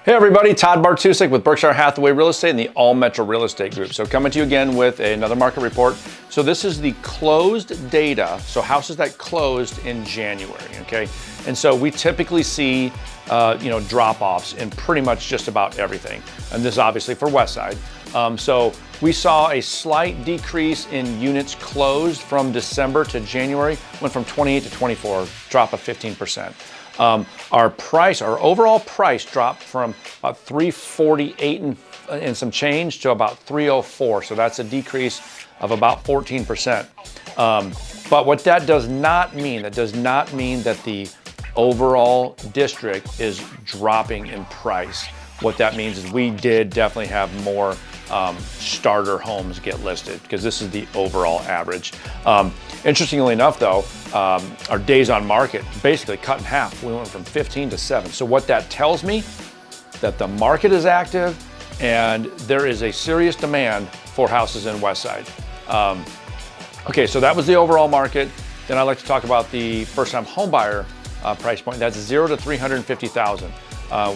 Hey everybody, Todd Bartusek with Berkshire Hathaway Real Estate and the All Metro Real Estate Group. So coming to you again with another market report. So this is the closed data, so houses that closed in January, okay? And so we typically see, drop-offs in pretty much just about everything. And this is obviously for Westside. So we saw a slight decrease in units closed from December to January, went from 28 to 24, drop of 15%. Our overall price dropped from about 348 and some change to about 304. So that's a decrease of about 14%. But what that does not mean that the overall district is dropping in price. What that means is we did definitely have more starter homes get listed because this is the overall average. Interestingly enough though, our days on market basically cut in half. We went from 15 to 7. So what that tells me, that the market is active and there is a serious demand for houses in Westside. Okay, so that was the overall market. Then I'd like to talk about the first-time homebuyer price point. That's 0 to 350,000.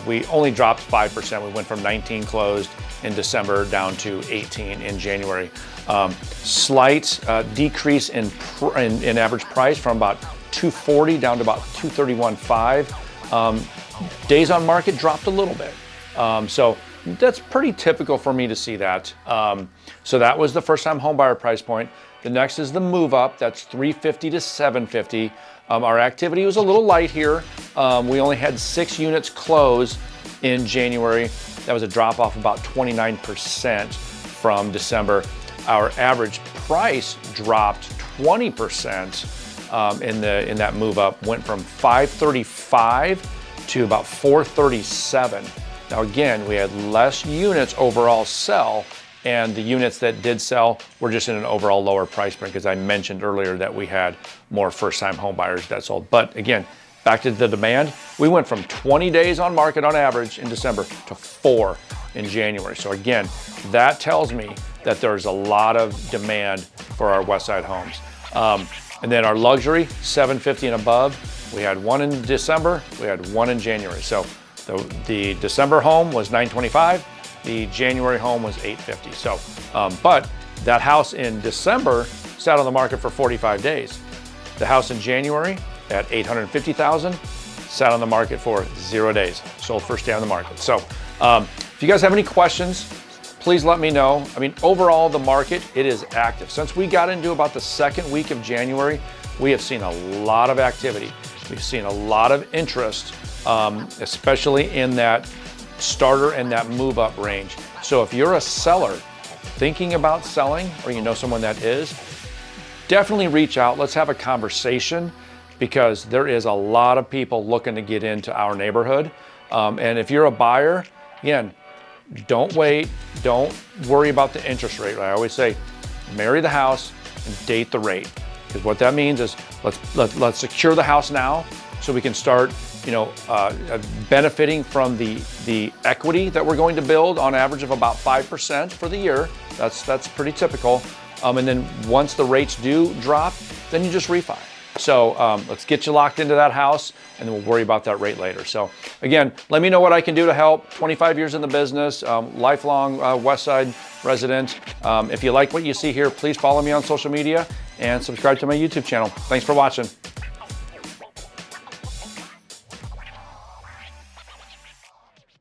We only dropped 5%. We went from 19 closed in December down to 18 in January. Slight decrease in average price from about 240 down to about 231.5. Days on market dropped a little bit. So that's pretty typical for me to see that. So that was the first time home buyer price point. The next is the move up. That's 350 to 750. Our activity was a little light here. We only had 6 units close in January. That was a drop off about 29% from December. Our average price dropped 20% in that move up, went from 535 to about 437. Now again, we had less units overall sell, and the units that did sell were just in an overall lower price point because I mentioned earlier that we had more first-time home buyers that sold. But again, back to the demand, we went from 20 days on market on average in December to 4 in January. So again, that tells me that there's a lot of demand for our Westside homes. And then our luxury, 750 and above, we had 1 in December, we had 1 in January. So the December home was 925, the January home was 850. So, but that house in December sat on the market for 45 days. The house in January at 850,000 sat on the market for 0 days. Sold first day on the market. So, if you guys have any questions, please let me know. I mean, overall, the market, it is active. Since we got into about the second week of January, we have seen a lot of activity. We've seen a lot of interest, especially in that starter and that move up range. So if you're a seller thinking about selling, or you know someone that is, definitely reach out. Let's have a conversation because there is a lot of people looking to get into our neighborhood. And if you're a buyer, again, don't wait. Don't worry about the interest rate. I always say, marry the house and date the rate. Because what that means is let's secure the house now so we can start benefiting from the equity that we're going to build on average of about 5% for the year. That's pretty typical. And then once the rates do drop, then you just refi. So let's get you locked into that house and then we'll worry about that rate later. So again, let me know what I can do to help. 25 years in the business, lifelong Westside resident. If you like what you see here, please follow me on social media and subscribe to my YouTube channel. Thanks for watching.